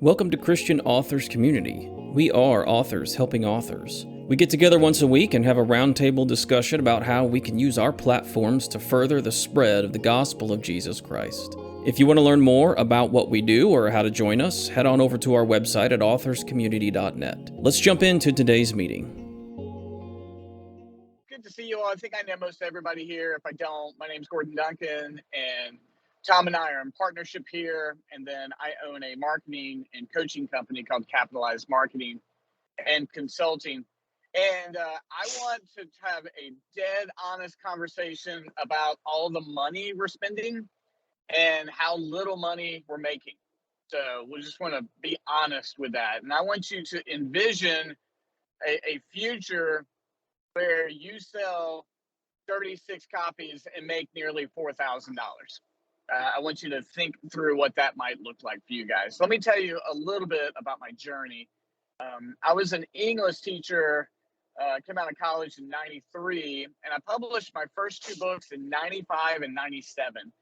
Welcome to Christian Authors Community. We are authors helping authors. We get together once a week and have a roundtable discussion about how we can use our platforms to further the spread of the gospel of Jesus Christ. If you want to learn more about what we do or how to join us, head on over to our website at authorscommunity.net. Let's jump into today's meeting. Good to see you all. I think I know most everybody here. If I don't, my name's Gordon Duncan, and Tom and I are in partnership here. And then I own a marketing and coaching company called Capitalized Marketing and Consulting. And I want to have a dead honest conversation about all the money we're spending and how little money we're making. So we just want to be honest with that. And I want you to envision a future where you sell 36 copies and make nearly $4,000. I want you to think through what that might look like for you guys. Let me tell you a little bit about my journey. I was an English teacher, came out of college in 93, and I published my first two books in 95 and 97.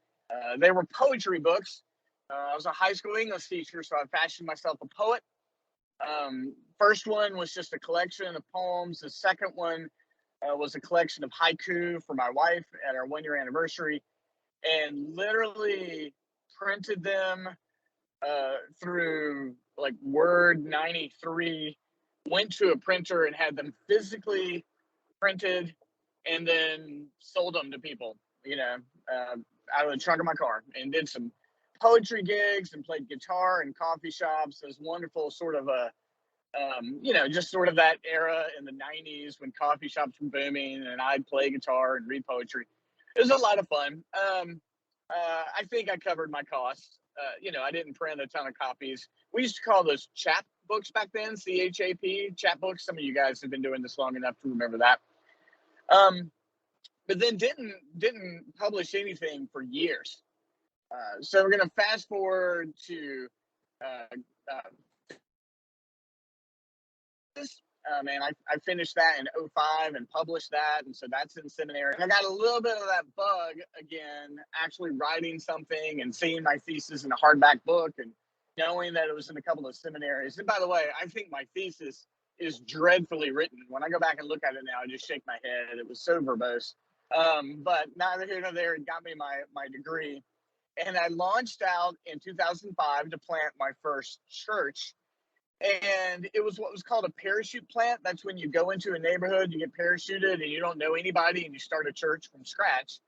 They were poetry books. I was a high school English teacher, so I fashioned myself a poet. First one was just a collection of poems. The second one was a collection of haiku for my wife at our 1 year anniversary, and literally printed them through like Word 93, went to a printer and had them physically printed and then sold them to people, out of the trunk of my car, and did some poetry gigs and played guitar in coffee shops. It was wonderful, sort of a just sort of that era in the 90s when coffee shops were booming and I'd play guitar and read poetry. It was a lot of fun. I think I covered my costs. I didn't print a ton of copies. We used to call those chap books back then, CHAP, chap books. Some of you guys have been doing this long enough to remember that. But then didn't publish anything for years. So we're going to fast forward to and I finished that in 05 and published that. And so that's in seminary. And I got a little bit of that bug again, actually writing something and seeing my thesis in a hardback book and knowing that it was in a couple of seminaries. And by the way, I think my thesis is dreadfully written. When I go back and look at it now, I just shake my head. It was so verbose. But neither here nor there, it got me my degree. And I launched out in 2005 to plant my first church. And it was what was called a parachute plant. That's when you go into a neighborhood, you get parachuted, and you don't know anybody, and you start a church from scratch.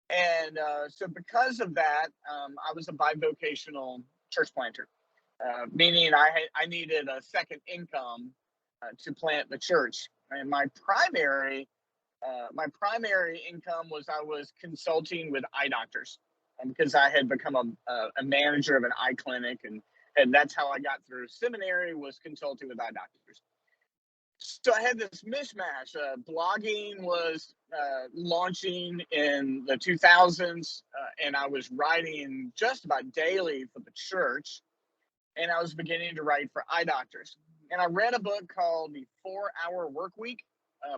And so because of that, I was a bivocational church planter, meaning I needed a second income to plant the church. And my primary income was I was consulting with eye doctors, because I had become a manager of an eye clinic, and that's how I got through seminary, was consulting with eye doctors. So I had this mishmash. Blogging was launching in the 2000s, and I was writing just about daily for the church, and I was beginning to write for eye doctors. And I read a book called The 4-Hour Work Week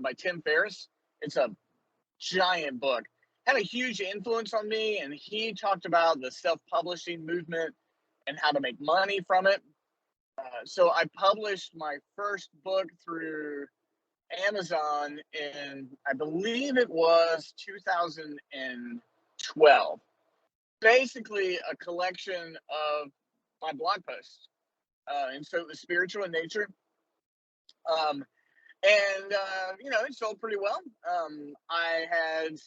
by Tim Ferriss. It's a giant book. Had a huge influence on me, and he talked about the self-publishing movement and how to make money from it. So I published my first book through Amazon in, I believe it was 2012. Basically a collection of my blog posts. And so it was spiritual in nature. It sold pretty well. I had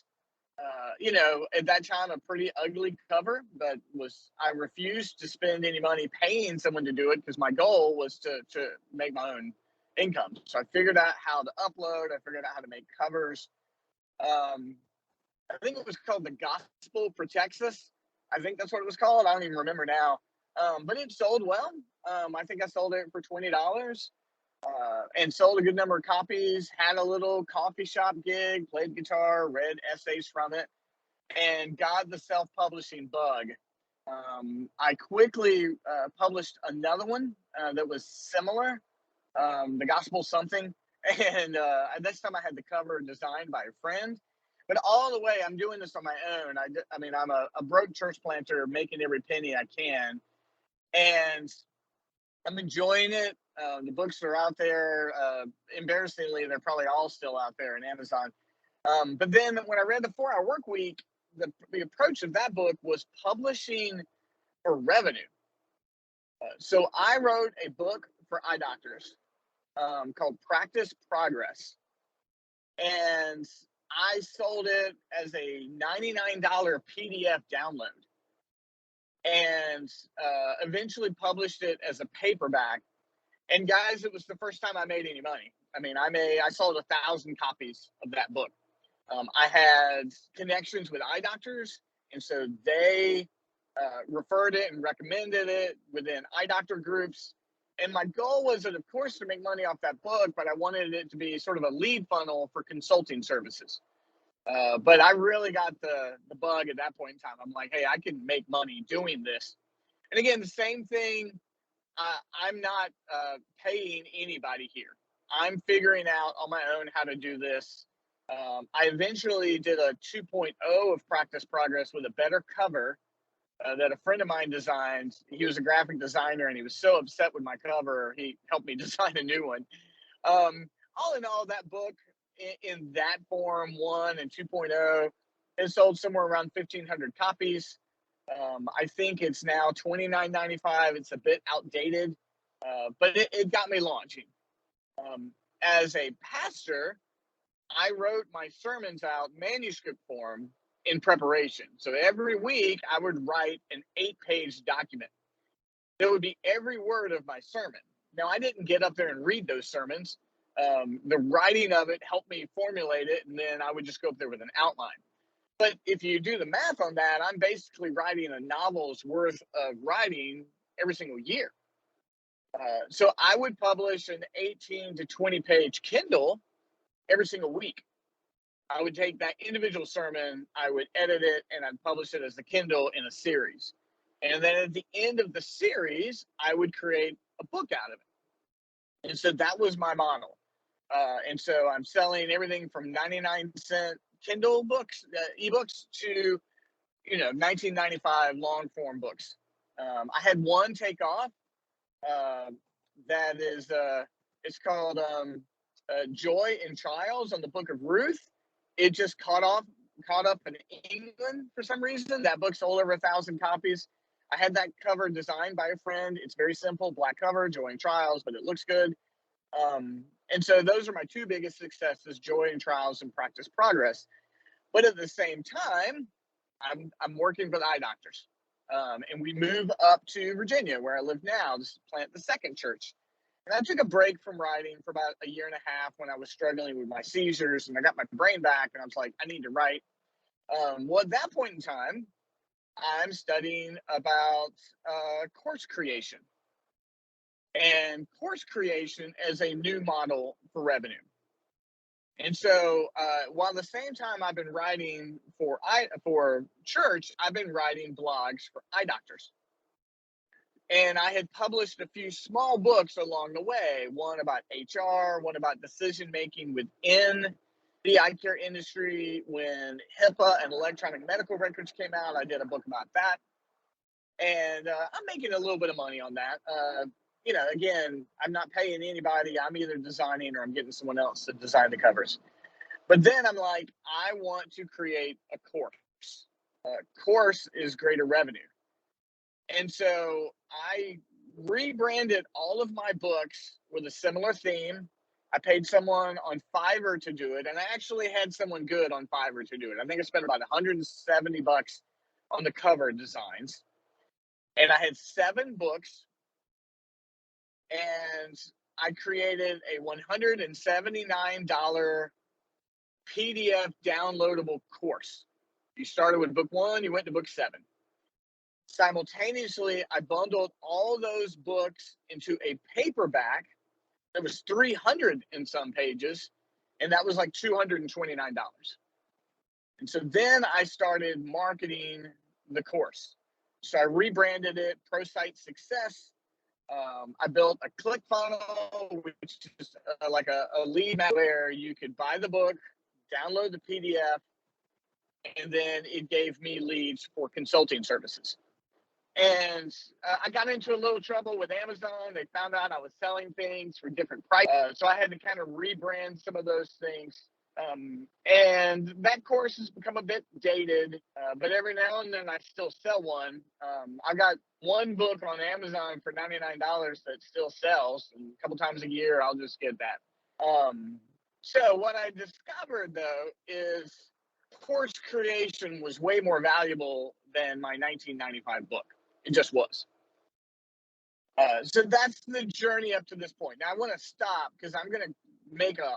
at that time, a pretty ugly cover, but I refused to spend any money paying someone to do it, because my goal was to make my own income. So I figured out how to upload. I figured out how to make covers. I think it was called The Gospel Protects Us. I think that's what it was called. I don't even remember now. But it sold well. I think I sold it for $20. And sold a good number of copies, had a little coffee shop gig, played guitar, read essays from it, and got the self-publishing bug. I quickly published another one that was similar, The Gospel Something, and this time I had the cover designed by a friend. But all the way, I'm doing this on my own. I'm a broke church planter making every penny I can. And I'm enjoying it. The books are out there. Embarrassingly, they're probably all still out there in Amazon. But then when I read the 4 Hour Work Week, the approach of that book was publishing for revenue. So I wrote a book for eye doctors called Practice Progress. And I sold it as a $99 PDF download, and eventually published it as a paperback. And guys, it was the first time I made any money. I mean, I sold 1,000 copies of that book. I had connections with eye doctors, and so they referred it and recommended it within eye doctor groups. And my goal was, of course, to make money off that book, but I wanted it to be sort of a lead funnel for consulting services. But I really got the bug at that point in time. I'm like, hey, I can make money doing this. And again, the same thing. I'm not paying anybody here. I'm figuring out on my own how to do this. I eventually did a 2.0 of Practice Progress with a better cover that a friend of mine designed. He was a graphic designer, and he was so upset with my cover, he helped me design a new one. All in all, that book in that form, 1 and 2.0, it sold somewhere around 1,500 copies. I think it's now $29.95. It's a bit outdated, but it got me launching. As a pastor, I wrote my sermons out manuscript form in preparation. So every week I would write an 8-page document. There would be every word of my sermon. Now, I didn't get up there and read those sermons. The writing of it helped me formulate it, and then I would just go up there with an outline. But if you do the math on that, I'm basically writing a novel's worth of writing every single year. So I would publish an 18 to 20 page Kindle every single week. I would take that individual sermon, I would edit it, and I'd publish it as a Kindle in a series. And then at the end of the series, I would create a book out of it. And so that was my model. And so I'm selling everything from 99-cent Kindle books, ebooks, to, $19.95 long form books. I had one take off that is, it's called Joy in Trials on the Book of Ruth. It just caught up in England for some reason. That book sold over 1,000 copies. I had that cover designed by a friend. It's very simple, black cover, Joy in Trials, but it looks good. And so those are my 2 biggest successes: Joy in Trials and Practice Progress. But at the same time, I'm working with eye doctors. And we move up to Virginia, where I live now, to plant the second church. And I took a break from writing for about a year and a half when I was struggling with my seizures, and I got my brain back, and I was like, I need to write. Well, at that point in time, I'm studying about course creation and course creation as a new model for revenue. And so while at the same time I've been writing for church, I've been writing blogs for eye doctors. And I had published a few small books along the way, one about HR, one about decision making within the eye care industry. When HIPAA and electronic medical records came out, I did a book about that. And I'm making a little bit of money on that. Again, I'm not paying anybody. I'm either designing or I'm getting someone else to design the covers. But then I'm like, I want to create a course. Course is greater revenue. And so I rebranded all of my books with a similar theme. I paid someone on Fiverr to do it, and I actually had someone good on Fiverr to do it. I think I spent about $170 on the cover designs. And I had 7 books, and I created a $179 PDF downloadable course. You started with book 1, you went to book 7. Simultaneously, I bundled all those books into a paperback that was 300 in some pages, and that was like $229. And so then I started marketing the course. So I rebranded it ProSite Success. I built a click funnel, which is like a lead map where you could buy the book, download the PDF, and then it gave me leads for consulting services. And I got into a little trouble with Amazon. They found out I was selling things for different prices. So I had to kind of rebrand some of those things. And that course has become a bit dated, but every now and then I still sell one. I got one book on Amazon for $99 that still sells, and a couple times a year I'll just get that. So what I discovered though is course creation was way more valuable than my 1995 book. It just was. So that's the journey up to this point. Now I want to stop because I'm going to make a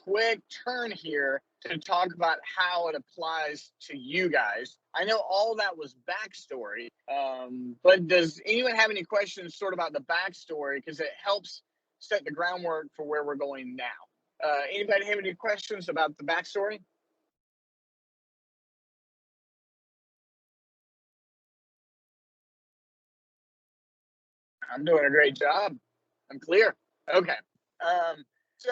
quick turn here to talk about how it applies to you guys. I know all that was backstory, but does anyone have any questions sort of about the backstory? Because it helps set the groundwork for where we're going now. Anybody have any questions about the backstory? I'm doing a great job. I'm clear. Okay. So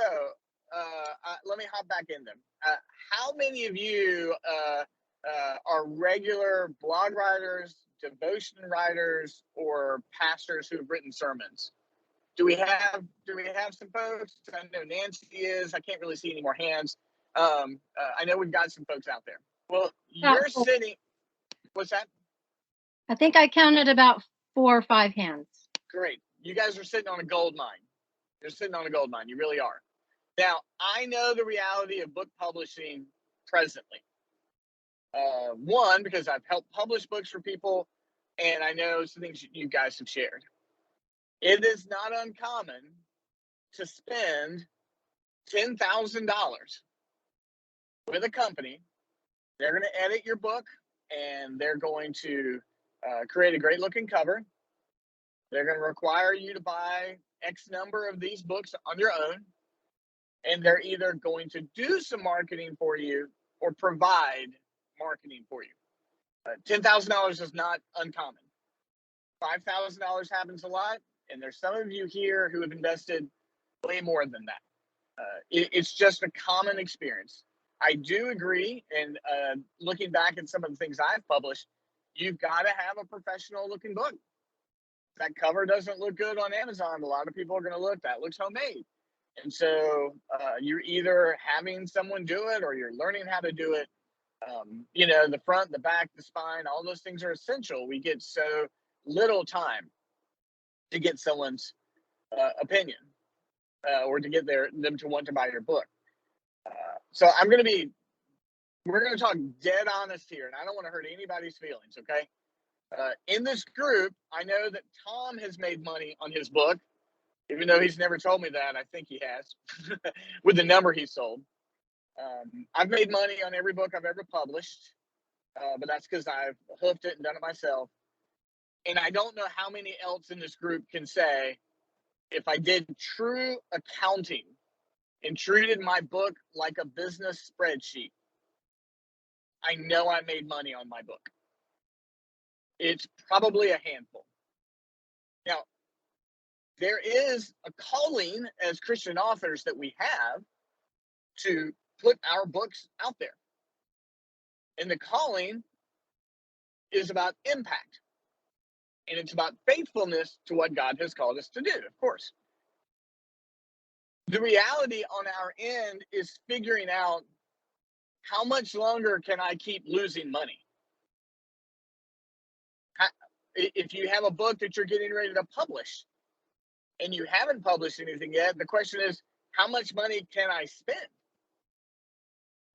let me hop back in then. How many of you are regular blog writers, devotion writers, or pastors who have written sermons? Do we have some folks? I know Nancy is. I can't really see any more hands. I know we've got some folks out there. Well, you're sitting. What's that? I think I counted about 4 or 5 hands. Great. You guys are sitting on a gold mine. You're sitting on a gold mine. You really are. Now, I know the reality of book publishing presently. One, because I've helped publish books for people, and I know some things you guys have shared. It is not uncommon to spend $10,000 with a company. They're going to edit your book, and they're going to create a great looking cover. They're going to require you to buy X number of these books on your own. And they're either going to do some marketing for you or provide marketing for you. $10,000 is not uncommon. $5,000 happens a lot. And there's some of you here who have invested way more than that. It's just a common experience. I do agree. And looking back at some of the things I've published, you've got to have a professional looking book. That cover doesn't look good on Amazon. A lot of people are going to look, that looks homemade. And so you're either having someone do it or you're learning how to do it. The front, the back, the spine, all those things are essential. We get so little time to get someone's opinion or to get them to want to buy your book. So we're going to talk dead honest here, and I don't want to hurt anybody's feelings, okay? In this group, I know that Tom has made money on his book, even though he's never told me that. I think he has, with the number he sold. I've made money on every book I've ever published, but that's because I've hoofed it and done it myself. And I don't know how many else in this group can say, if I did true accounting and treated my book like a business spreadsheet, I know I made money on my book. It's probably a handful. Now, there is a calling as Christian authors that we have to put our books out there. And the calling is about impact. And it's about faithfulness to what God has called us to do, of course. The reality on our end is figuring out, how much longer can I keep losing money? If you have a book that you're getting ready to publish and you haven't published anything yet, the question is, how much money can I spend?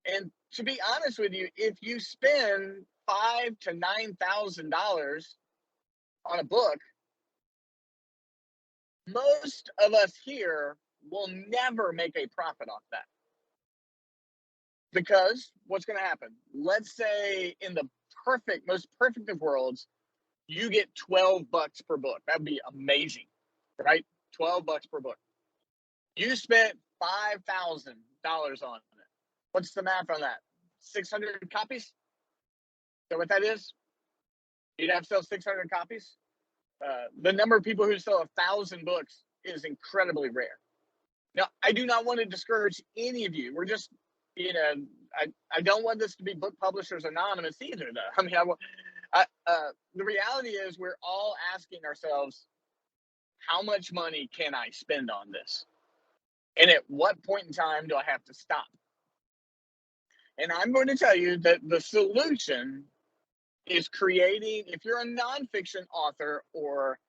And to be honest with you, if you spend $5,000 to $9,000 on a book, most of us here will never make a profit off that. Because what's going to happen? Let's say in the most perfect of worlds, you get $12 per book. That'd be amazing, right? $12 per book. You spent $5,000 on it. What's the math on that? 600 copies? Is that what that is? You'd have to sell 600 copies? The number of people who sell 1,000 books is incredibly rare. Now, I do not want to discourage any of you. We're just, I don't want this to be Book Publishers Anonymous either, though. I mean, The reality is we're all asking ourselves, how much money can I spend on this? And at what point in time do I have to stop? And I'm going to tell you that the solution is creating, if you're a nonfiction author, or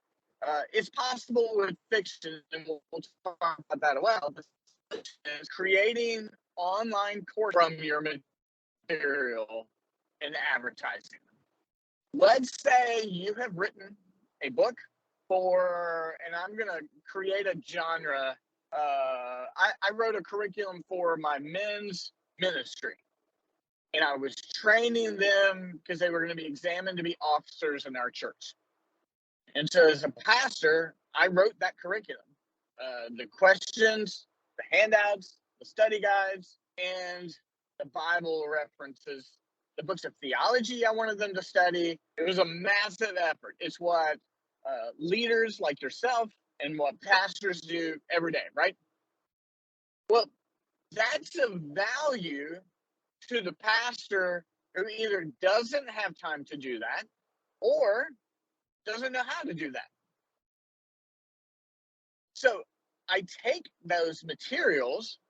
it's possible with fiction, and we'll talk about that as well, the solution is creating online course from your material and advertising. Let's say you have written a book and I'm going to create a genre. I wrote a curriculum for my men's ministry, and I was training them because they were going to be examined to be officers in our church. And so as a pastor, I wrote that curriculum, the questions, the handouts, the study guides, and the Bible references, the books of theology I wanted them to study. It was a massive effort. It's what leaders like yourself and what pastors do every day, right? Well, that's of value to the pastor who either doesn't have time to do that or doesn't know how to do that. So I take those materials,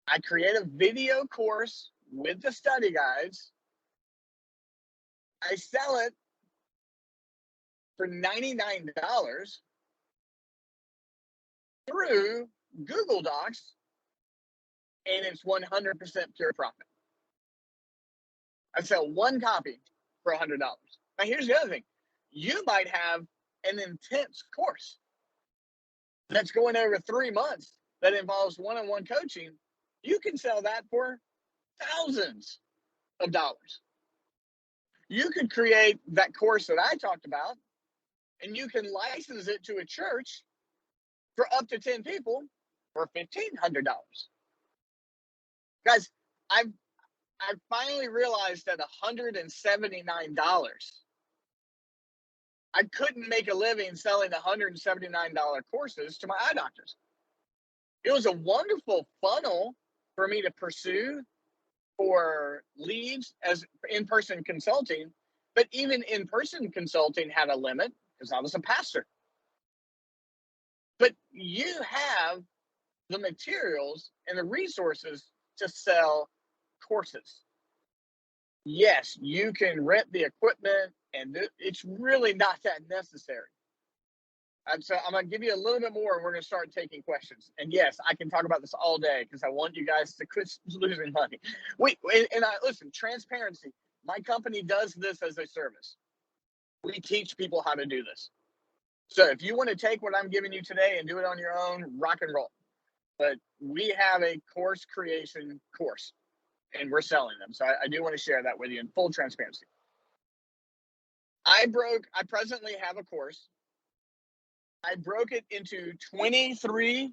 I create a video course with the study guides, I sell it for $99 through Google Docs, and it's 100% pure profit. I sell one copy for $100. Now, here's the other thing. You might have an intense course that's going over 3 months that involves one-on-one coaching. You can sell that for thousands of dollars. You could create that course that I talked about, and you can license it to a church for up to 10 people for $1,500. Guys, I've finally realized that $179, I couldn't make a living selling $179 courses to my eye doctors. It was a wonderful funnel for me to pursue for leads as in-person consulting, but even in-person consulting had a limit because I was a pastor. But you have the materials and the resources to sell courses. Yes, you can rent the equipment, and it's really not that necessary. So I'm going to give you a little bit more, and we're going to start taking questions. And yes, I can talk about this all day because I want you guys to quit losing money. Listen, transparency. My company does this as a service. We teach people how to do this. So if you want to take what I'm giving you today and do it on your own, rock and roll. But we have a course creation course, and we're selling them. So I do want to share that with you in full transparency. I presently have a course. I broke it into 23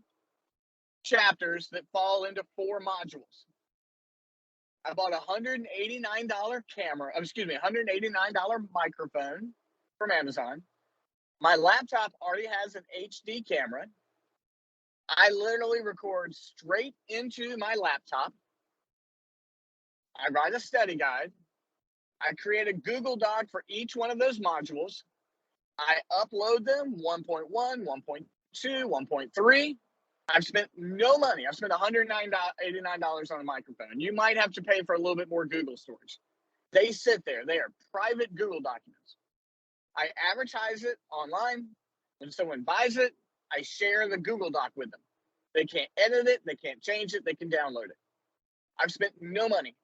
chapters that fall into 4 modules. I bought a $189 $189 microphone from Amazon. My laptop already has an HD camera. I literally record straight into my laptop. I write a study guide. I create a Google Doc for each one of those modules. I upload them 1.1, 1.2, 1.3. I've spent no money. I've spent $189 on a microphone. You might have to pay for a little bit more Google storage. They sit there. They are private Google documents. I advertise it online. When someone buys it, I share the Google Doc with them. They can't edit it. They can't change it. They can download it. I've spent no money.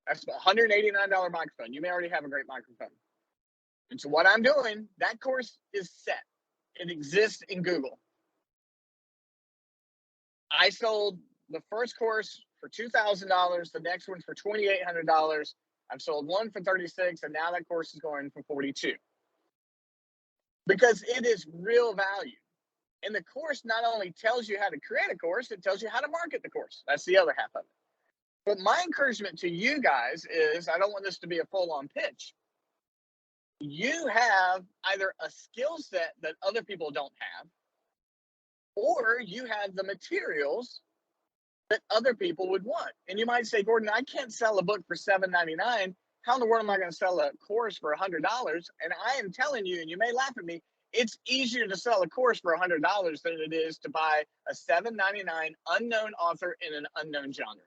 I've spent $189 microphone. You may already have a great microphone. And so what I'm doing, that course is set. It exists in Google. I sold the first course for $2,000. The next one for $2,800. I've sold one for $36, and now that course is going for $42. Because it is real value. And the course not only tells you how to create a course, it tells you how to market the course. That's the other half of it. But my encouragement to you guys is, I don't want this to be a full-on pitch. You have either a skill set that other people don't have, or you have the materials that other people would want. And you might say, Gordon, I can't sell a book for $7.99 how in the world am I going to sell a course for $100? And I am telling you, and you may laugh at me, it's easier to sell a course for $100 than it is to buy a $7.99 unknown author in an unknown genre.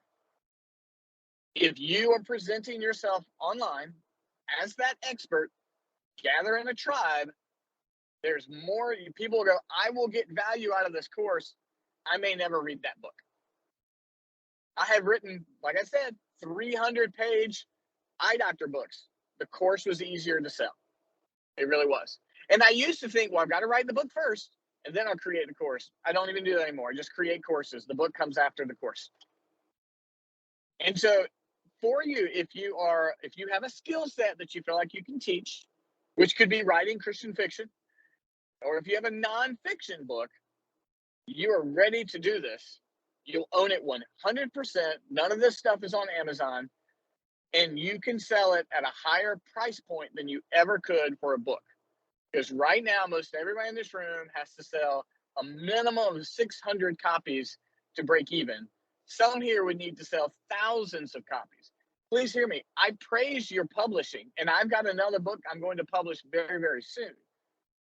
If you are presenting yourself online as that expert, gather in a tribe, there's more people will go, I will get value out of this course. I may never read that book. I have written, like I said, 300-page eye doctor books. The course was easier to sell. It really was. And I used to think, well, I've got to write the book first, and then I'll create the course. I don't even do that anymore. I just create courses. The book comes after the course. And so for you, if you have a skill set that you feel like you can teach, which could be writing Christian fiction, or if you have a nonfiction book, you are ready to do this. You'll own it 100%. None of this stuff is on Amazon. And you can sell it at a higher price point than you ever could for a book. Because right now, most everybody in this room has to sell a minimum of 600 copies to break even. Some here would need to sell thousands of copies. Please hear me. I praise your publishing. And I've got another book I'm going to publish very, very soon.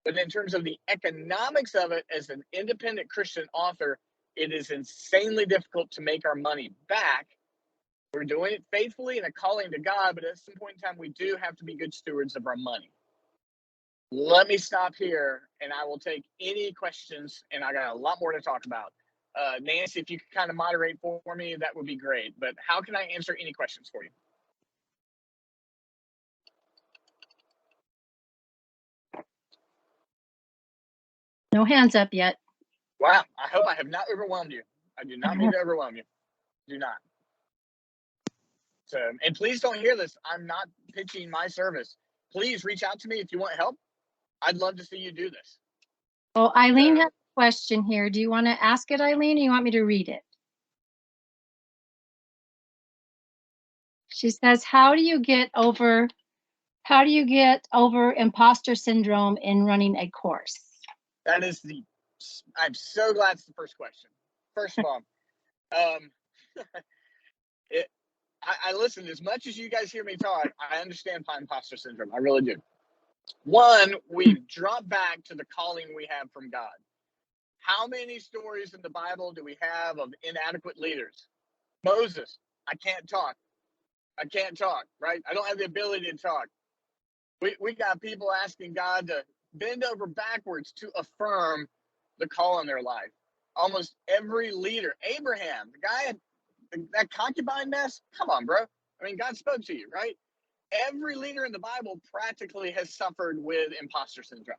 But in terms of the economics of it, as an independent Christian author, it is insanely difficult to make our money back. We're doing it faithfully and a calling to God, but at some point in time, we do have to be good stewards of our money. Let me stop here, and I will take any questions, and I got a lot more to talk about. Nancy, if you could kind of moderate for me, that would be great. But how can I answer any questions for you? No hands up yet. Wow, I hope I have not overwhelmed you. I do not mean to overwhelm you. Do not. So, and please don't hear this. I'm not pitching my service. Please reach out to me if you want help. I'd love to see you do this. Well, Eileen has a question here. Do you want to ask it, Eileen, or you want me to read it? She says, how do you get over imposter syndrome in running a course? I'm so glad it's the first question. First of all, I listen, as much as you guys hear me talk, I understand imposter syndrome. I really do. One, we drop back to the calling we have from God. How many stories in the Bible do we have of inadequate leaders? Moses, I can't talk, right? I don't have the ability to talk. We got people asking God to bend over backwards to affirm the call in their life. Almost every leader, Abraham, the guy, that concubine mess, come on, bro. I mean, God spoke to you, right? Every leader in the Bible practically has suffered with imposter syndrome.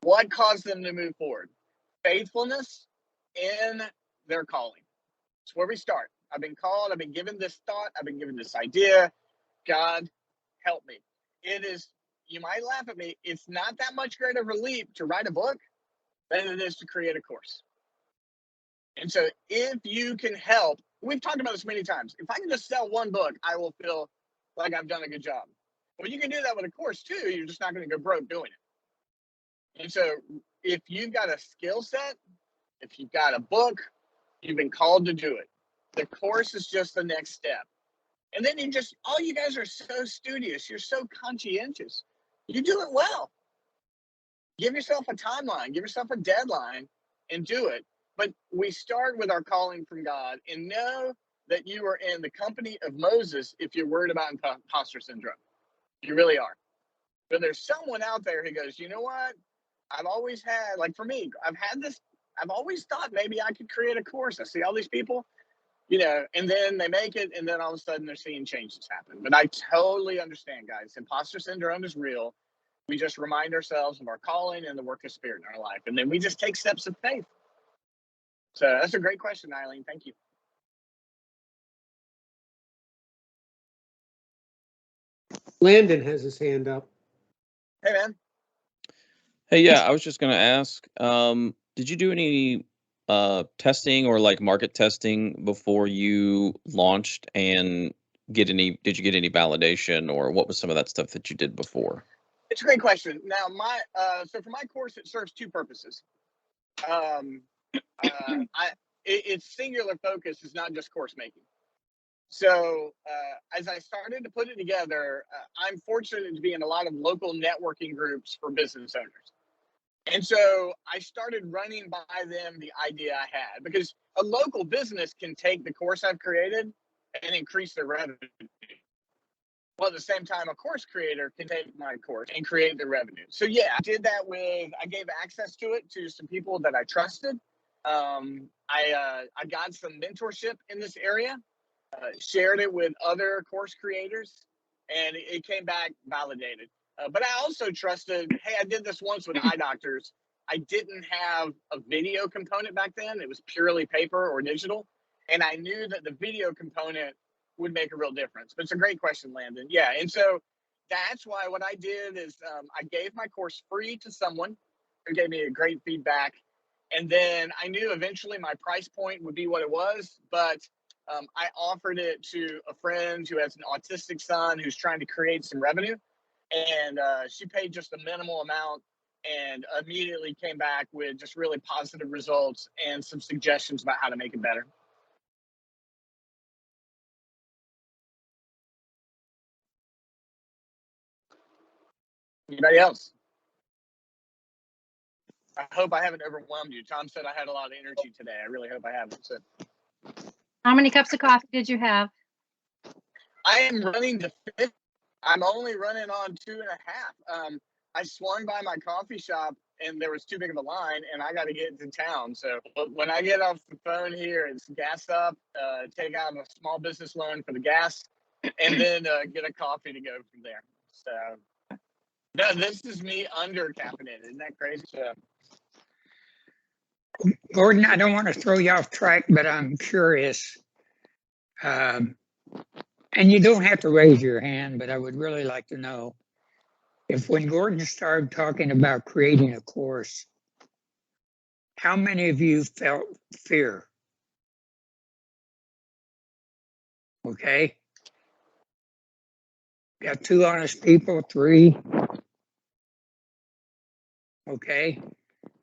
What caused them to move forward? Faithfulness in their calling. It's where we start. I've been called. I've been given this thought. I've been given this idea. God, help me. It is, you might laugh at me, it's not that much greater of a leap to write a book than it is to create a course. And so if you can help, we've talked about this many times. If I can just sell one book, I will feel like I've done a good job. Well, you can do that with a course too. You're just not going to go broke doing it. And so if you've got a skill set, if you've got a book, you've been called to do it. The course is just the next step. And then you guys are so studious. You're so conscientious. You do it well. Give yourself a timeline, give yourself a deadline and do it. But we start with our calling from God and know that you are in the company of Moses if you're worried about imposter syndrome. You really are. But there's someone out there who goes, you know what? I've always had, like for me, I've always thought maybe I could create a course. I see all these people, and then they make it, and then all of a sudden they're seeing changes happen. But I totally understand, guys. Imposter syndrome is real. We just remind ourselves of our calling and the work of Spirit in our life. And then we just take steps of faith. So that's a great question, Eileen. Thank you. Landon has his hand up. Hey, man. Hey, yeah, I was just going to ask, did you do any testing or like market testing before you launched, and did you get any validation, or what was some of that stuff that you did before? It's a great question. Now, so for my course, it serves two purposes. Its singular focus is not just course making. So as I started to put it together, I'm fortunate to be in a lot of local networking groups for business owners. And so I started running by them the idea I had, because a local business can take the course I've created and increase their revenue. Well, at the same time, a course creator can take my course and create the revenue. So yeah, I did that I gave access to it to some people that I trusted. I got some mentorship in this area, shared it with other course creators, and it came back validated. But I also trusted, hey, I did this once with eye doctors. I didn't have a video component back then. It was purely paper or digital. And I knew that the video component would make a real difference. But it's a great question, Landon. Yeah. And so that's why what I did is I gave my course free to someone who gave me a great feedback. And then I knew eventually my price point would be what it was. But I offered it to a friend who has an autistic son who's trying to create some revenue. And she paid just a minimal amount and immediately came back with just really positive results and some suggestions about how to make it better. Anybody else? I hope I haven't overwhelmed you. Tom said I had a lot of energy today. I really hope I haven't. So. How many cups of coffee did you have? I am running to 50. I'm only running on 2.5. I swung by my coffee shop and there was too big of a line and I got to get to town. So when I get off the phone here, it's gas up, take out a small business loan for the gas, and then get a coffee to go from there. So no, this is me under caffeinated. Isn't that crazy? So, Gordon, I don't want to throw you off track, but I'm curious. And you don't have to raise your hand, but I would really like to know if when Gordon started talking about creating a course, how many of you felt fear? Okay. Got 2 honest people, 3. Okay.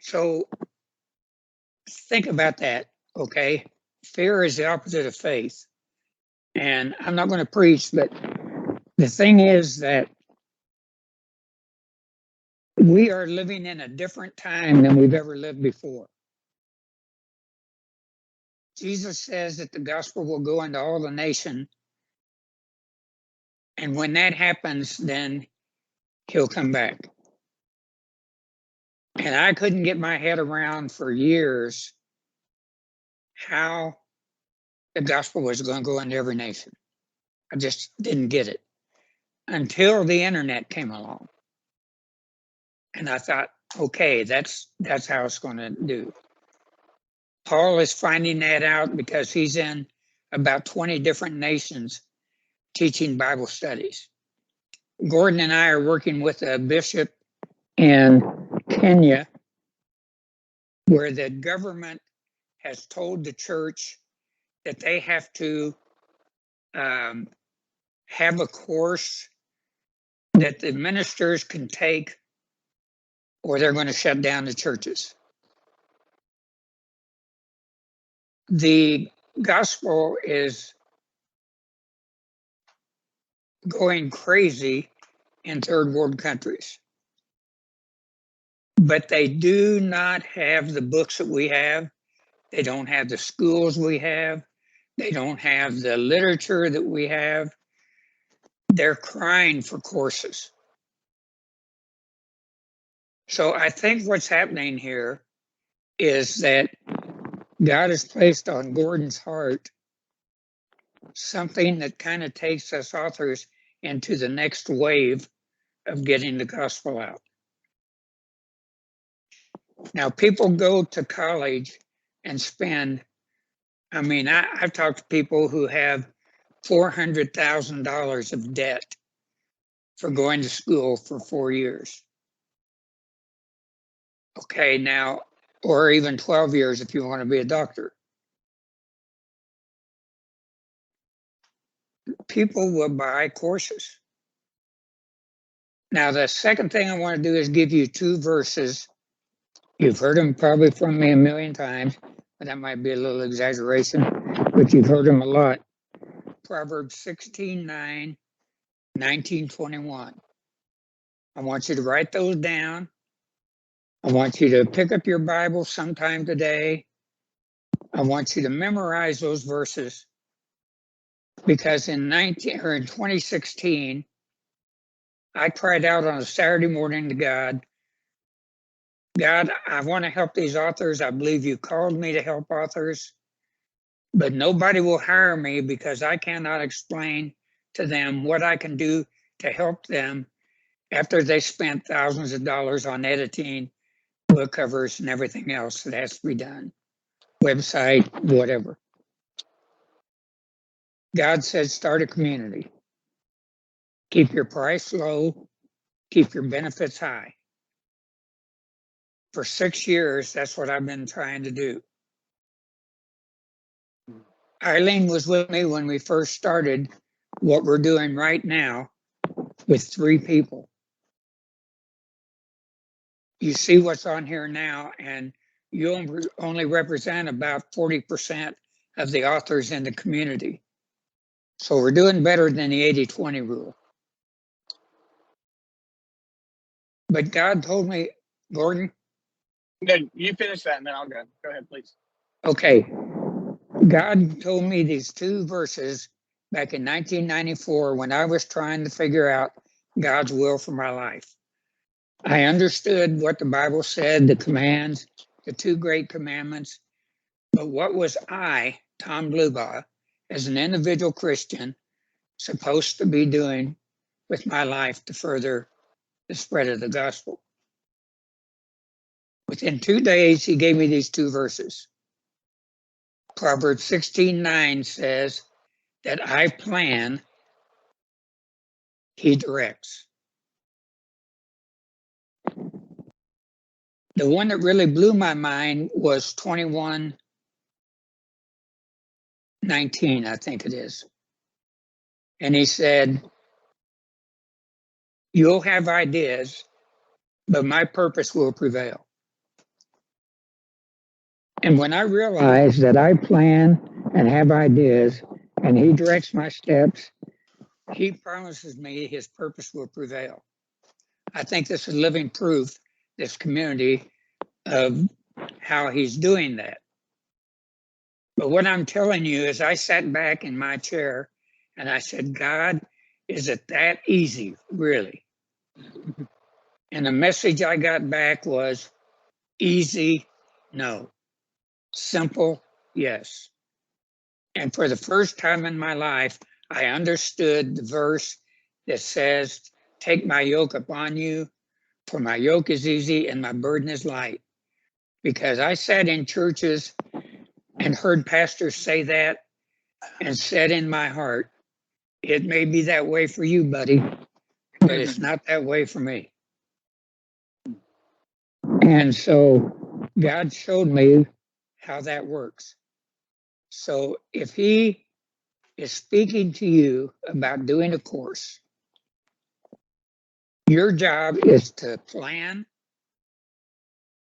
So think about that. Okay. Fear is the opposite of faith. And I'm not going to preach, but the thing is that we are living in a different time than we've ever lived before. Jesus says that the gospel will go into all the nation. And when that happens, then he'll come back. And I couldn't get my head around for years how the gospel was going to go into every nation. I just didn't get it until the internet came along. And I thought, okay, that's how it's going to do. Paul is finding that out because he's in about 20 different nations teaching Bible studies. Gordon and I are working with a bishop in Kenya where the government has told the church that they have to have a course that the ministers can take or they're going to shut down the churches. The gospel is going crazy in third world countries, but they do not have the books that we have. They don't have the schools we have. They don't have the literature that we have. They're crying for courses. So I think what's happening here is that God has placed on Gordon's heart something that kind of takes us authors into the next wave of getting the gospel out. Now, people go to college and spend, I've talked to people who have $400,000 of debt for going to school for 4 years. Okay, now, or even 12 years if you want to be a doctor. People will buy courses. Now, the second thing I want to do is give you 2 verses. You've heard them probably from me a million times, but that might be a little exaggeration, but you've heard them a lot. Proverbs 16:9, 19:21. I want you to write those down. I want you to pick up your Bible sometime today. I want you to memorize those verses, because in 2016, I cried out on a Saturday morning to God, I want to help these authors. I believe you called me to help authors, but nobody will hire me because I cannot explain to them what I can do to help them after they spent thousands of dollars on editing, book covers, and everything else that has to be done, website, whatever. God said, start a community. Keep your price low, keep your benefits high. For 6 years, that's what I've been trying to do. Eileen was with me when we first started what we're doing right now with 3 people. You see what's on here now, and you only represent about 40% of the authors in the community. So we're doing better than the 80-20 rule. But God told me, Gordon, No, you finish that and then I'll go. Go ahead, please. okay, God told me these 2 verses back in 1994 when I was trying to figure out God's will for my life. I understood what the Bible said, the commands, the 2 great commandments, but what was I, Tom Blubaugh, as an individual Christian, supposed to be doing with my life to further the spread of the gospel? Within 2 days, he gave me these 2 verses. Proverbs 16:9 says that I plan, he directs. The one that really blew my mind was 21:19, I think it is. And he said, you'll have ideas, but my purpose will prevail. And when I realize that I plan and have ideas and he directs my steps, he promises me his purpose will prevail. I think this is living proof, this community, of how he's doing that. But what I'm telling you is I sat back in my chair and I said, God, is it that easy, really? And the message I got back was easy, no. Simple, yes. And for the first time in my life, I understood the verse that says, take my yoke upon you, for my yoke is easy and my burden is light. Because I sat in churches and heard pastors say that and said in my heart, it may be that way for you, buddy, but it's not that way for me. And so God showed me how that works. So if he is speaking to you about doing a course, your job is to plan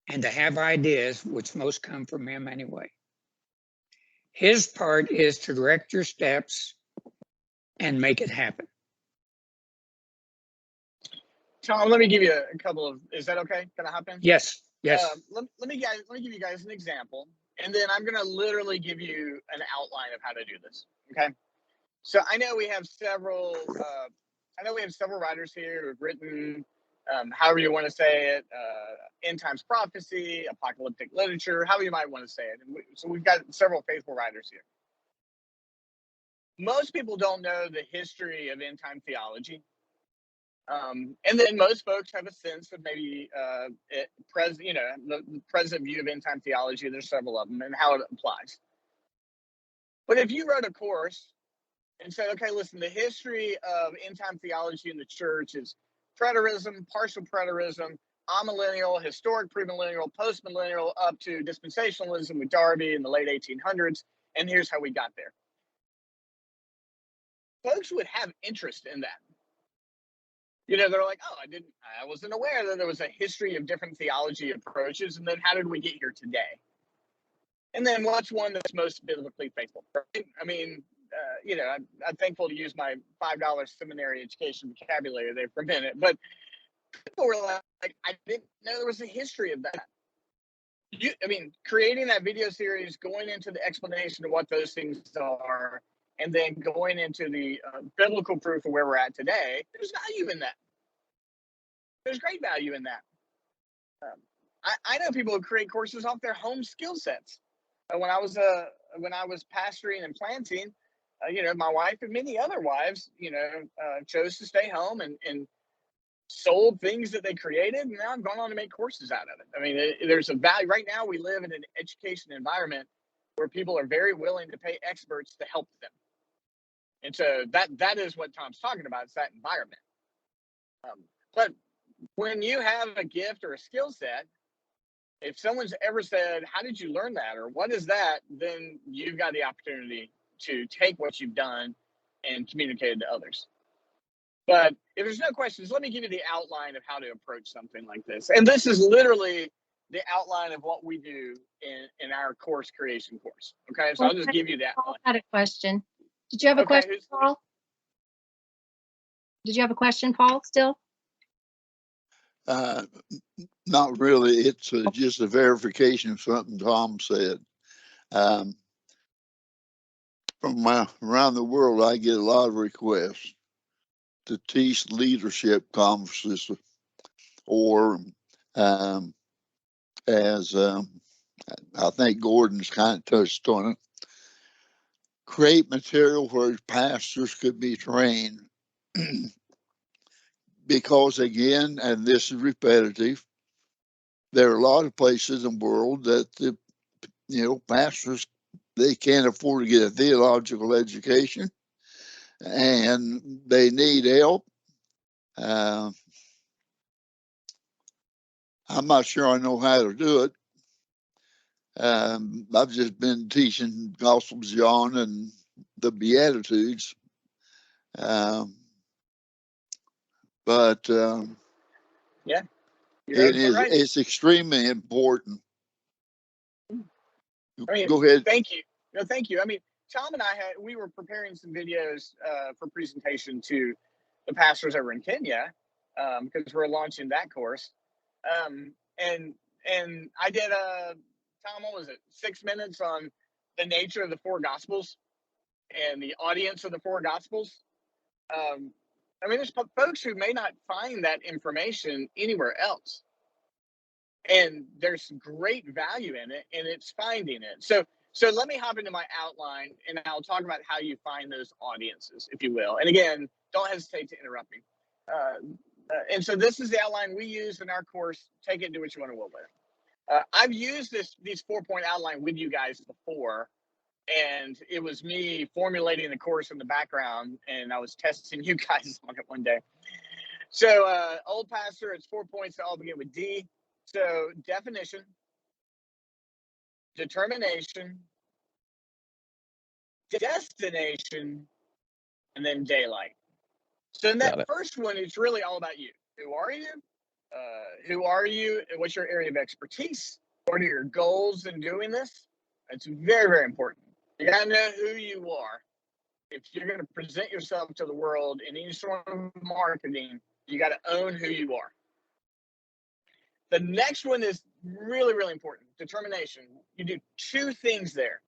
and to have ideas, which most come from him anyway. His part is to direct your steps and make it happen. Tom, let me give you a couple of, is that okay? Can I hop in? Yes, yes. Let me give you guys an example, and then I'm going to literally give you an outline of how to do this. Okay. So I know we have several writers here who've written, however you want to say it, end times prophecy, apocalyptic literature, however you might want to say it. And so we've got several faithful writers here. Most people don't know the history of end time theology. And then most folks have a sense of maybe the present view of end time theology. There's several of them and how it applies. But if you wrote a course and said, okay, listen, the history of end time theology in the church is preterism, partial preterism, amillennial, historic premillennial, postmillennial, up to dispensationalism with Darby in the late 1800s, and here's how we got there. Folks would have interest in that. You know, they're like, oh, I wasn't aware that there was a history of different theology approaches, and then how did we get here today? And then what's one that's most biblically faithful? Right? I mean, I'm thankful to use my $5 seminary education vocabulary there for a minute. But people were like, I didn't know there was a history of that. Creating that video series, going into the explanation of what those things are, and then going into the biblical proof of where we're at today, there's value in that. There's great value in that. I know people who create courses off their home skill sets. When I was pastoring and planting, my wife and many other wives, chose to stay home and sold things that they created, and now I've gone on to make courses out of it. I mean, there's a value. Right now, we live in an education environment where people are very willing to pay experts to help them. And so that is what Tom's talking about. It's that environment. But when you have a gift or a skill set, if someone's ever said, how did you learn that? Or what is that? Then you've got the opportunity to take what you've done and communicate it to others. But if there's no questions, let me give you the outline of how to approach something like this. And this is literally the outline of what we do in our course creation course. Okay, so I'll just give you that. Paul had a question. Did you have a question, Paul? Did you have a question, Paul, still? Not really. It's just a verification of something Tom said. From around the world, I get a lot of requests to teach leadership conferences, or as I think Gordon's kind of touched on it, create material where pastors could be trained. Because again, and this is repetitive, there are a lot of places in the world that pastors, they can't afford to get a theological education, and they need help. I'm not sure I know how to do it. I've just been teaching Gospel of John and the Beatitudes. But yeah, it's extremely important. Go ahead. Thank you. No, thank you. I mean, Tom and we were preparing some videos for presentation to the pastors over in Kenya because we're launching that course. And I did Tom, what was it? 6 minutes on the nature of the four Gospels and the audience of the four Gospels. There's folks who may not find that information anywhere else. And there's great value in it, and it's finding it. So let me hop into my outline, and I'll talk about how you find those audiences, if you will. And again, don't hesitate to interrupt me. And so this is the outline we use in our course. Take it and do what you want to with it. I've used these 4-point outline with you guys before, and it was me formulating the course in the background, and I was testing you guys on it one day. So old pastor, it's 4 points that all begin with D. So definition, determination, destination, and then daylight. So in that first one, it's really all about you. Who are you? Who are you? What's your area of expertise? What are your goals in doing this? It's very, very important. You got to know who you are. If you're going to present yourself to the world in any sort of marketing, you got to own who you are. The next one is really, really important. Determination. You do two things there.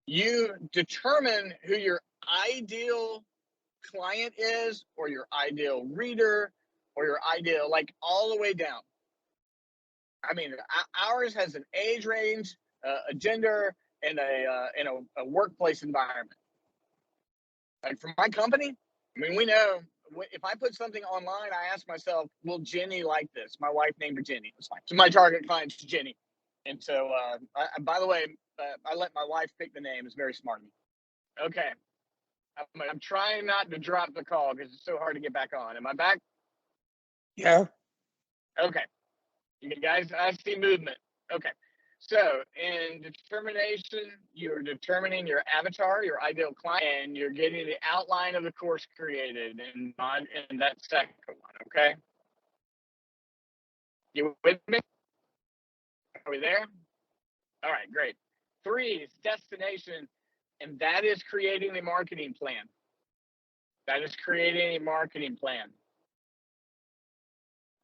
You determine who your ideal client is, or your ideal reader, or your ideal, like all the way down. Ours has an age range, a gender, and a workplace environment. Like for my company, we know if I put something online, I ask myself, will Jenny like this? My wife named her Jenny. It's fine. So my target client's Jenny. And so, by the way, I let my wife pick the name. It's very smart of me. Okay. I'm trying not to drop the call because it's so hard to get back on. Am I back? Yeah. Okay. You guys, I see movement. Okay. So in determination, you're determining your avatar, your ideal client, and you're getting the outline of the course created in that second one, okay? You with me? Are we there? All right, great. 3 is destination. And that is creating a marketing plan. That is creating a marketing plan.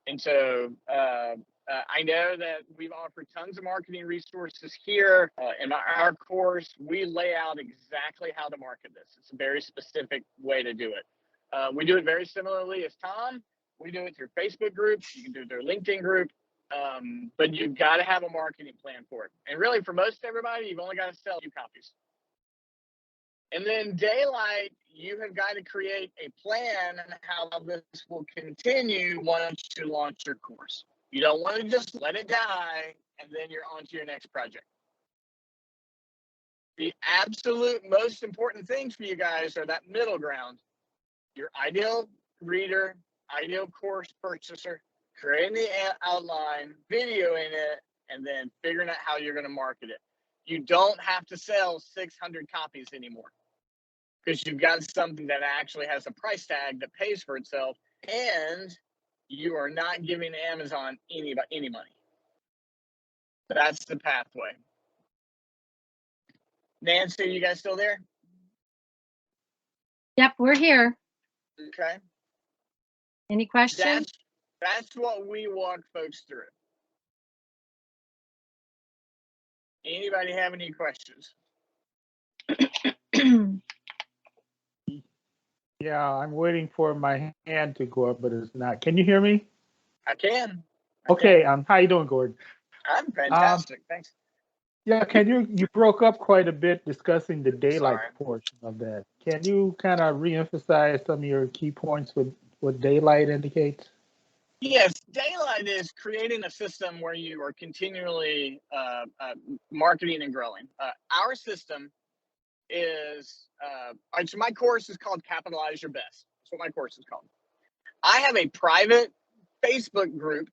And so I know that we've offered tons of marketing resources here. In our course, we lay out exactly how to market this. It's a very specific way to do it. We do it very similarly as Tom. We do it through Facebook groups. You can do it through LinkedIn group. But you've got to have a marketing plan for it. And really, for most everybody, you've only got to sell 2 copies. And then daylight, you have got to create a plan on how this will continue once you launch your course. You don't want to just let it die and then you're on to your next project. The absolute most important things for you guys are that middle ground. Your ideal reader, ideal course purchaser, creating the outline, videoing it, and then figuring out how you're going to market it. You don't have to sell 600 copies anymore because you've got something that actually has a price tag that pays for itself, and you are not giving Amazon any money. That's the pathway. Nancy, you guys still there? Yep, we're here. Okay. Any questions? That's what we walk folks through. Anybody have any questions? Yeah, I'm waiting for my hand to go up, but it's not. Can you hear me? I can. Okay. How you doing, Gordon? I'm fantastic. Thanks. Yeah, you broke up quite a bit discussing the daylight Sorry. portion of that. Can you kind of reemphasize some of your key points with what daylight indicates? Yes, daylight is creating a system where you are continually marketing and growing. Our system is, so my course is called Capitalize Your Best. That's what my course is called. I have a private Facebook group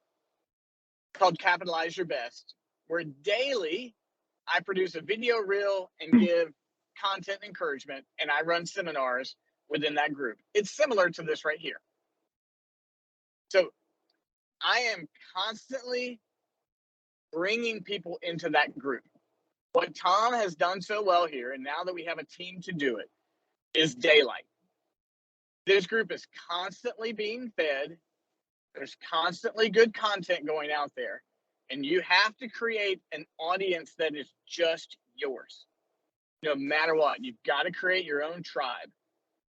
called Capitalize Your Best, where daily I produce a video reel and give content encouragement, and I run seminars within that group. It's similar to this right here. So I am constantly bringing people into that group. What Tom has done so well here, and now that we have a team to do it, is daylight. This group is constantly being fed. There's constantly good content going out there. And you have to create an audience that is just yours. No matter what, you've got to create your own tribe,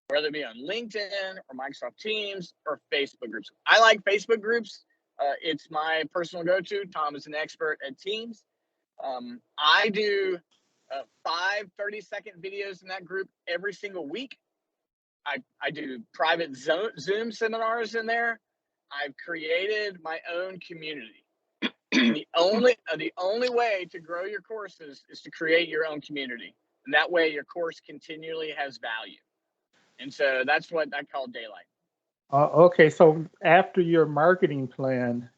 whether it be on LinkedIn or Microsoft Teams or Facebook groups. I like Facebook groups. It's my personal go-to. Tom is an expert at Teams. I do 5 30-second videos in that group every single week. I do private Zoom seminars in there. I've created my own community. The only way to grow your courses is to create your own community. And that way your course continually has value. And so that's what I call daylight. Okay, so after your marketing plan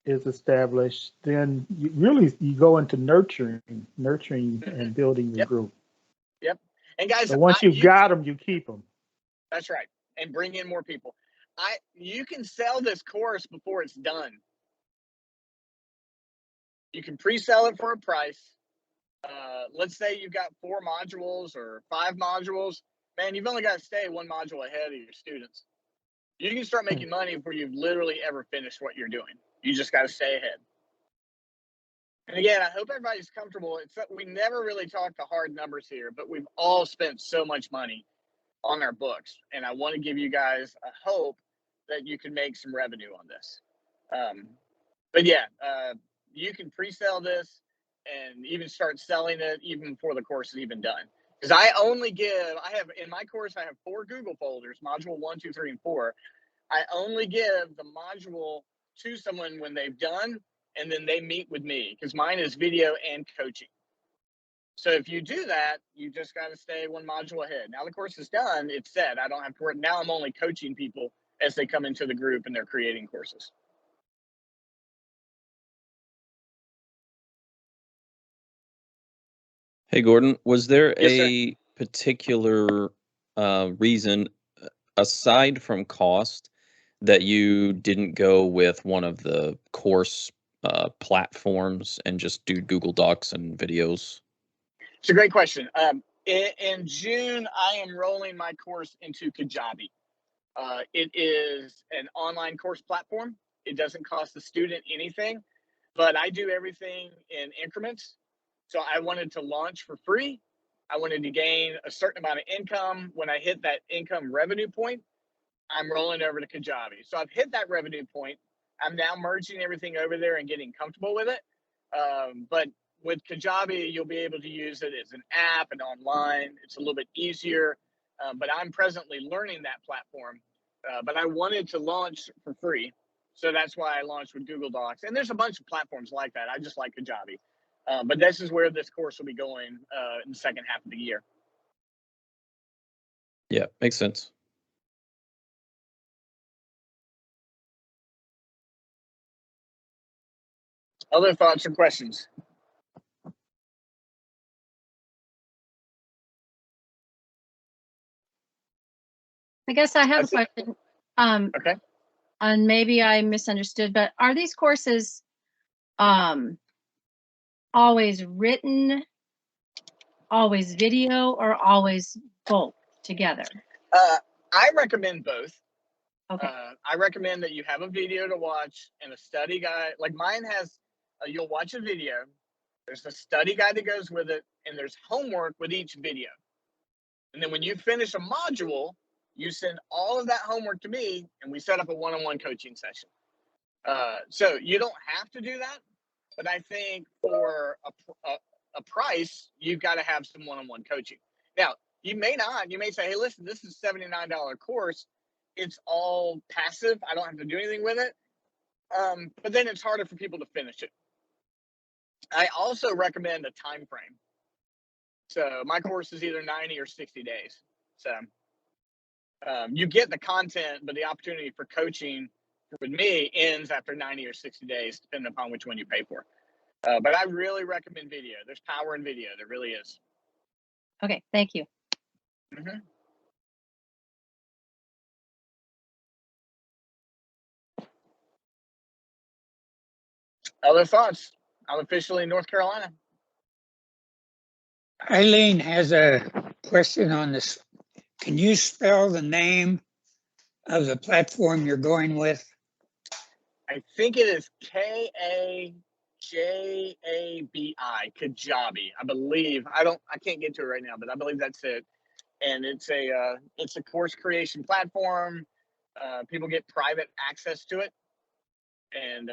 is established, then you go into nurturing and building your group. Yep. And guys, so once you've got them, you keep them. That's right. And bring in more people. You can sell this course before it's done. You can pre-sell it for a price. Let's say you've got 4 modules or 5 modules. Man, you've only got to stay 1 module ahead of your students. You can start making money before you've literally ever finished what you're doing. You just got to stay ahead. And again, I hope everybody's comfortable. We never really talk the hard numbers here, but we've all spent so much money on our books. And I want to give you guys a hope that you can make some revenue on this. But yeah, you can pre-sell this and even start selling it even before the course is even done. Because in my course, I have 4 Google folders, module 1, 2, 3, and 4. I only give the module to someone when they've done, and then they meet with me, because mine is video and coaching. So if you do that, you just got to stay 1 module ahead. Now the course is done, it's set. I don't have to work. Now I'm only coaching people as they come into the group and they're creating courses. Hey, Gordon, was there Yes, sir. a particular reason, aside from cost, that you didn't go with one of the course platforms and just do Google Docs and videos? It's a great question. In June, I am rolling my course into Kajabi. It is an online course platform. It doesn't cost the student anything, but I do everything in increments. So I wanted to launch for free. I wanted to gain a certain amount of income. When I hit that income revenue point, I'm rolling over to Kajabi. So I've hit that revenue point. I'm now merging everything over there and getting comfortable with it. But with Kajabi, you'll be able to use it as an app and online. It's a little bit easier. But I'm presently learning that platform. But I wanted to launch for free. So that's why I launched with Google Docs. And there's a bunch of platforms like that. I just like Kajabi. But this is where this course will be going in the second half of the year. Yeah, makes sense. Other thoughts or questions? I guess I have a That's it. question. Okay. And maybe I misunderstood, but are these courses always written, always video, or always both together? I recommend both. Okay. I recommend that you have a video to watch and a study guide. Like mine has, you'll watch a video. There's a study guide that goes with it, and there's homework with each video. And then when you finish a module, you send all of that homework to me, and we set up a one-on-one coaching session. So you don't have to do that, but I think for a price, you've got to have some one-on-one coaching. Now, you may not. You may say, hey, listen, this is a $79 course. It's all passive. I don't have to do anything with it. But then it's harder for people to finish it. I also recommend a time frame. So my course is either 90 or 60 days. So you get the content, but the opportunity for coaching with me ends after 90 or 60 days, depending upon which one you pay for. But I really recommend video. There's power in video. There really is. Okay, thank you. Mm-hmm. Other thoughts? I'm officially in North Carolina. Eileen has a question on this. Can you spell the name of the platform you're going with? I think it is Kajabi, Kajabi. I believe. I can't get to it right now, but I believe that's it. And it's a course creation platform. People get private access to it, and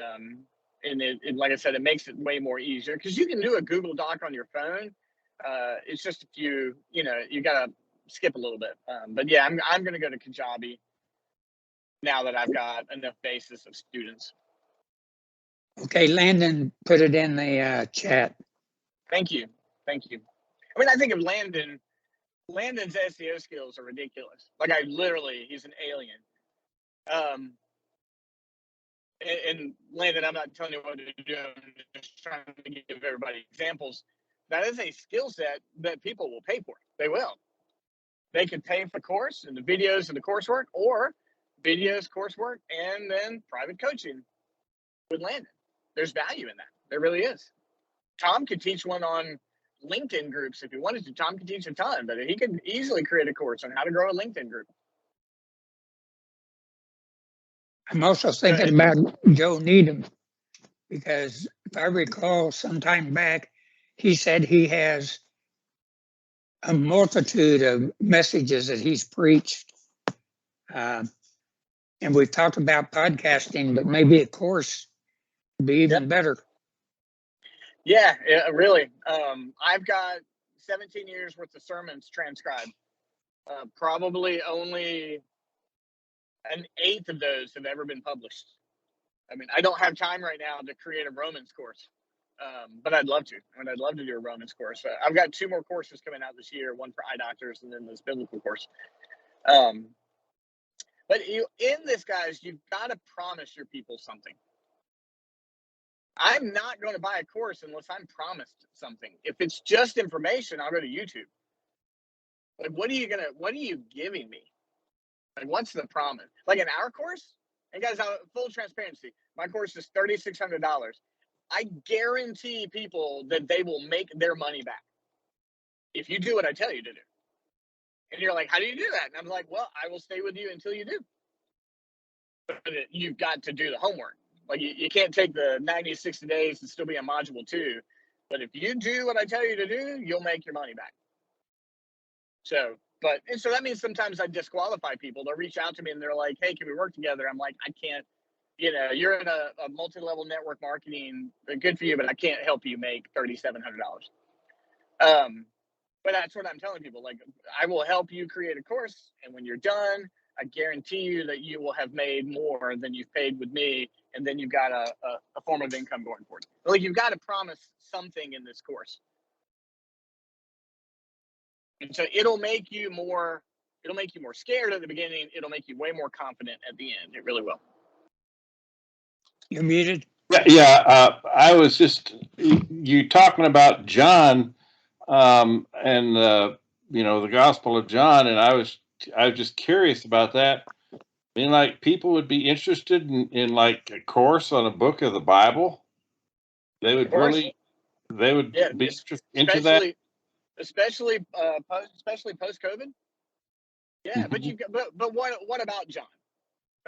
it like I said, it makes it way more easier because you can do a Google Doc on your phone. It's just a few, you gotta skip a little bit. But yeah, I'm gonna go to Kajabi now that I've got enough basis of students. Okay, Landon put it in the chat. Thank you. I mean, I think of Landon's SEO skills are ridiculous. Like he's an alien. And Landon, I'm not telling you what to do. I'm just trying to give everybody examples. That is a skill set that people will pay for. They will. They could pay for the course and the videos and the coursework, or videos, coursework, and then private coaching with Landon. There's value in that. There really is. Tom could teach one on LinkedIn groups if he wanted to. Tom could teach a ton, but he could easily create a course on how to grow a LinkedIn group. I'm also thinking about Joe Needham, because if I recall some time back, he said he has a multitude of messages that he's preached. And we've talked about podcasting, but maybe a course would be even better. Yeah, really. I've got 17 years worth of sermons transcribed. Probably only an eighth of those have ever been published. I mean, I don't have time right now to create a Romans course, but I'd love to. I'd love to do a Romans course. I've got 2 more courses coming out this year, one for eye doctors and then this biblical course. But in this, guys, you've got to promise your people something. I'm not going to buy a course unless I'm promised something. If it's just information, I'll go to YouTube. Like, what are you giving me? Like, what's the promise? Like in our course, and guys, full transparency, my course is $3,600. I guarantee people that they will make their money back. if you do what I tell you to do. And you're like, how do you do that? And I'm like, well, I will stay with you until you do. But you've got to do the homework. Like you can't take the 90, 60 days and still be in module 2. But if you do what I tell you to do, you'll make your money back. So that means sometimes I disqualify people. They'll reach out to me and they're like, hey, can we work together? I'm like, I can't, you're in a multi-level network marketing, good for you, but I can't help you make $3,700. But that's what I'm telling people. Like, I will help you create a course. And when you're done, I guarantee you that you will have made more than you've paid with me. And then you've got a form of income going forward. Like, you've got to promise something in this course. And so it'll make you more scared at the beginning. It'll make you way more confident at the end. It really will. You're muted. Yeah, I was just you talking about John, and the Gospel of John, and I was just curious about that. I mean, like, people would be interested in like a course on a book of the Bible. They would be into that. Especially post COVID. Yeah, Mm-hmm. but what about John?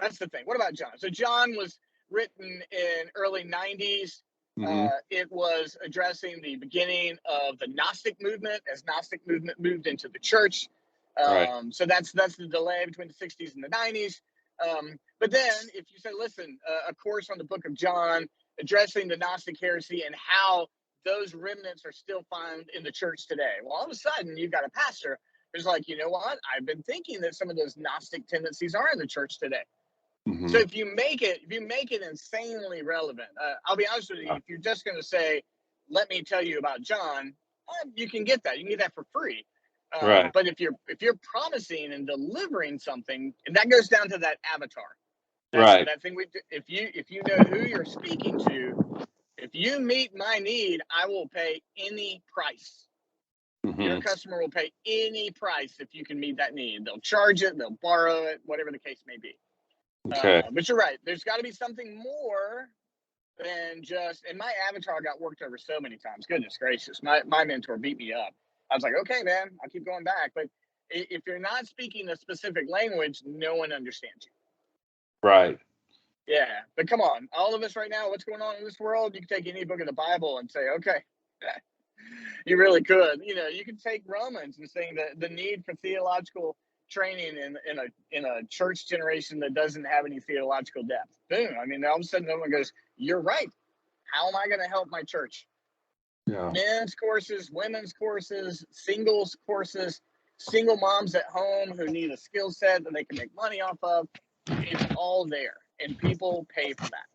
That's the thing. What about John? So John was written in early 90s. Mm-hmm. It was addressing the beginning of the Gnostic movement as Gnostic movement moved into the church. Right. So that's the delay between the 60s and the 90s. But then if you say, listen, a course on the book of John addressing the Gnostic heresy and how those remnants are still found in the church today. Well, all of a sudden you've got a pastor who's like, you know what? I've been thinking that some of those Gnostic tendencies are in the church today. Mm-hmm. So if you make it insanely relevant, I'll be honest with you, if you're just going to say, let me tell you about John, you can get that. You can get that for free. Right. But if you're promising and delivering something, and that goes down to that avatar. Right. That thing if you know who you're speaking to, if you meet my need, I will pay any price. Mm-hmm. Your customer will pay any price if you can meet that need. They'll charge it, they'll borrow it, whatever the case may be. Okay. But you're right. There's got to be something more than just. And my avatar got worked over so many times. Goodness gracious, my mentor beat me up. I was like, okay, man, I'll keep going back. But if you're not speaking a specific language, no one understands you. Right. Yeah, but come on, all of us right now, what's going on in this world? You can take any book of the Bible and say, okay, you really could. You can take Romans and saying that the need for theological training in a church generation that doesn't have any theological depth. Boom. I mean, all of a sudden, no one goes, you're right. How am I going to help my church? Yeah. Men's courses, women's courses, singles courses, single moms at home who need a skill set that they can make money off of. It's all there, and people pay for that.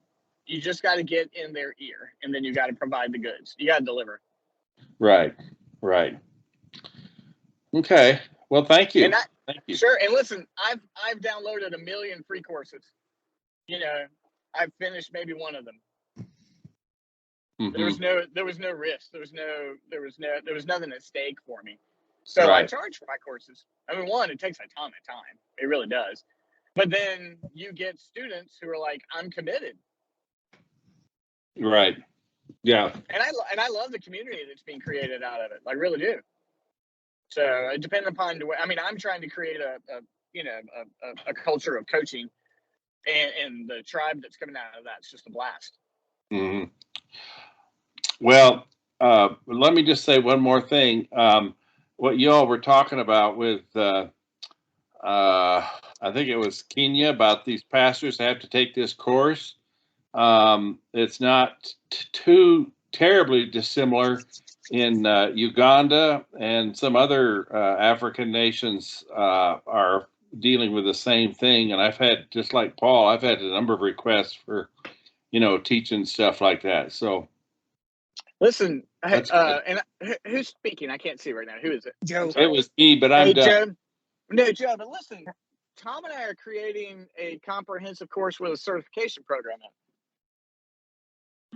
You just got to get in their ear, and then you got to provide the goods. You got to deliver. Right. Okay. Well, thank you. Thank you. Sure. And listen, I've downloaded 1 million free courses. I've finished maybe one of them. Mm-hmm. There was no risk. There was nothing at stake for me. So Right. I charge for my courses. I mean, one, it takes a ton of time. It really does. But then you get students who are like, I'm committed. Right. Yeah. And I love the community that's being created out of it. I really do. So it depends upon the way. I mean, I'm trying to create a culture of coaching, and the tribe that's coming out of that's just a blast. Mm-hmm. Well, let me just say one more thing. What you all were talking about with, I think it was Kenya, about these pastors that have to take this course. It's not too terribly dissimilar in Uganda, and some other African nations are dealing with the same thing. And I've had, just like Paul, I've had a number of requests for, teaching stuff like that. So listen, that's and who's speaking? I can't see right now. Who is it? Joe. it was me, but I'm done. Joe. No, Joe. But listen, Tom and I are creating a comprehensive course with a certification program in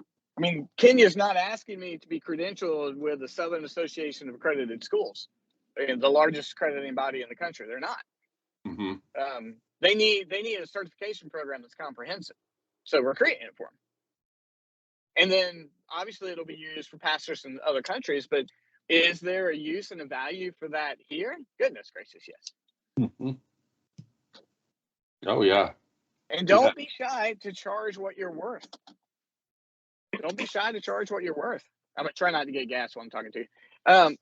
it. I mean, Kenya's not asking me to be credentialed with the Southern Association of Accredited Schools, the largest accrediting body in the country. They're not. Mm-hmm. They need a certification program that's comprehensive. So we're creating it for them. And then obviously it'll be used for pastors in other countries, but Is there a use and a value for that here? Goodness gracious, yes. Mhm. Oh, yeah. And don't be shy to charge what you're worth. Don't be shy to charge what you're worth. I'm gonna try not to get gas while I'm talking to you.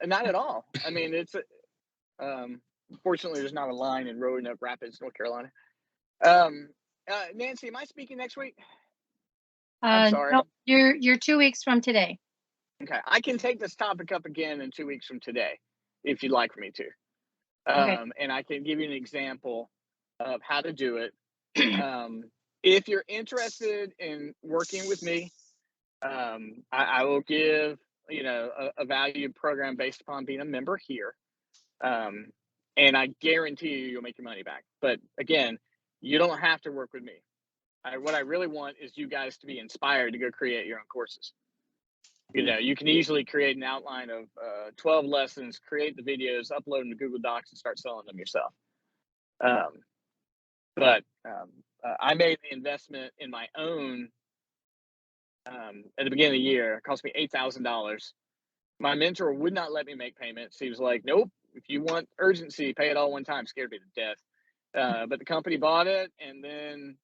Not at all. I mean, it's fortunately there's not a line in Roanoke Rapids, North Carolina. Nancy, am I speaking next week? I'm sorry. No, you're 2 weeks from today. Okay, I can take this topic up again in 2 weeks from today, if you'd like for me to. Okay. And I can give you an example of how to do it. If you're interested in working with me, I will give a value program based upon being a member here, and I guarantee you'll make your money back. But again, you don't have to work with me. What I really want is you guys to be inspired to go create your own courses. You can easily create an outline of 12 lessons, create the videos, upload them to Google Docs, and start selling them yourself. But I made the investment in my own at the beginning of the year. It cost me $8,000. My mentor would not let me make payments. He was like, "Nope, if you want urgency, pay it all one time." Scared me to death. But the company bought it, and then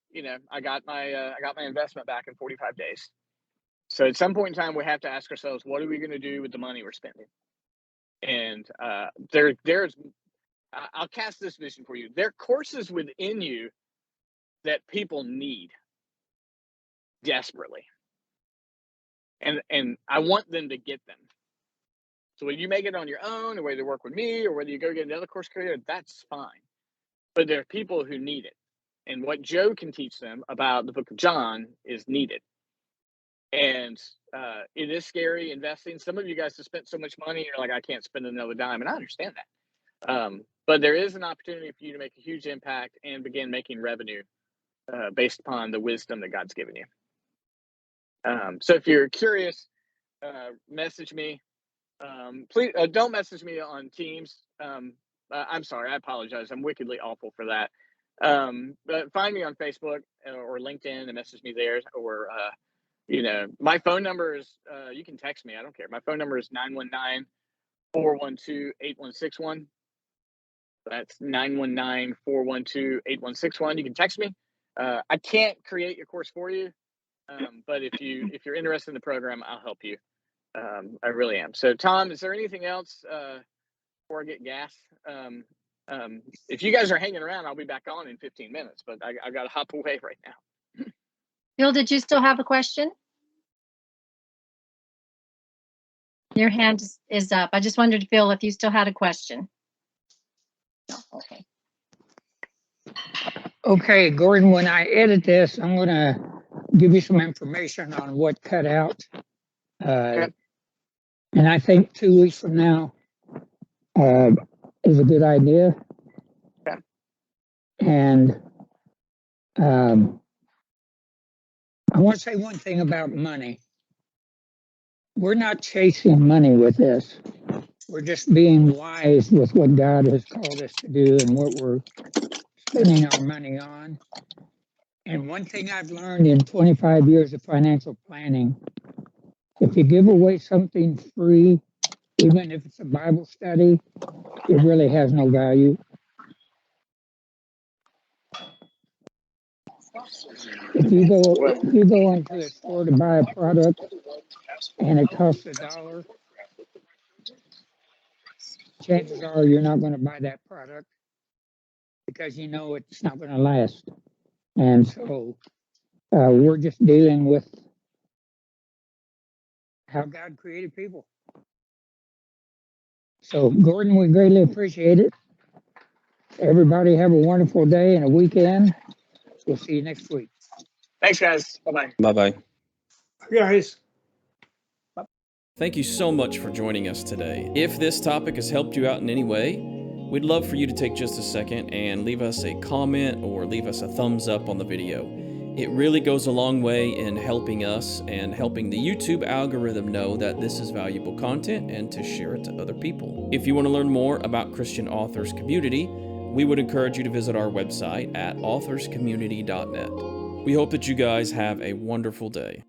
I got my investment back in 45 days. So at some point in time, we have to ask ourselves, what are we going to do with the money we're spending? And there's I'll cast this vision for you. There are courses within you that people need desperately. And I want them to get them. So whether you make it on your own, or whether you work with me, or whether you go get another course creator, that's fine. But there are people who need it. And what Joe can teach them about the book of John is needed. And it is scary investing. Some of you guys have spent so much money, you're like, I can't spend another dime. And I understand that. But there is an opportunity for you to make a huge impact and begin making revenue based upon the wisdom that God's given you. So if you're curious, message me. Please don't message me on Teams. I'm sorry, I apologize. I'm wickedly awful for that. But find me on Facebook or LinkedIn and message me there. Or my phone number is, you can text me. I don't care. My phone number is 919-412-8161. That's 919-412-8161. You can text me. I can't create your course for you, but if you're interested in the program, I'll help you. I really am. So, Tom, is there anything else before I get gas? If you guys are hanging around, I'll be back on in 15 minutes, but I got to hop away right now. Bill, did you still have a question? Your hand is up. I just wondered, Phil, if you still had a question. No, okay. Okay, Gordon, when I edit this, I'm going to give you some information on what cut out. Okay. And I think 2 weeks from now is a good idea. Okay. And I want to say one thing about money. We're not chasing money with this. We're just being wise with what God has called us to do and what we're spending our money on. And one thing I've learned in 25 years of financial planning, if you give away something free, even if it's a Bible study, it really has no value. If you go into a store to buy a product and it costs $1, chances are you're not going to buy that product because you know it's not going to last. And so we're just dealing with how God created people. So, Gordon, we greatly appreciate it. Everybody have a wonderful day and a weekend. We'll see you next week. Thanks, guys. Bye-bye. Bye-bye. Guys. Thank you so much for joining us today. If this topic has helped you out in any way, we'd love for you to take just a second and leave us a comment or leave us a thumbs up on the video. It really goes a long way in helping us and helping the YouTube algorithm know that this is valuable content and to share it to other people. If you want to learn more about Christian Authors Community, we would encourage you to visit our website at authorscommunity.net. We hope that you guys have a wonderful day.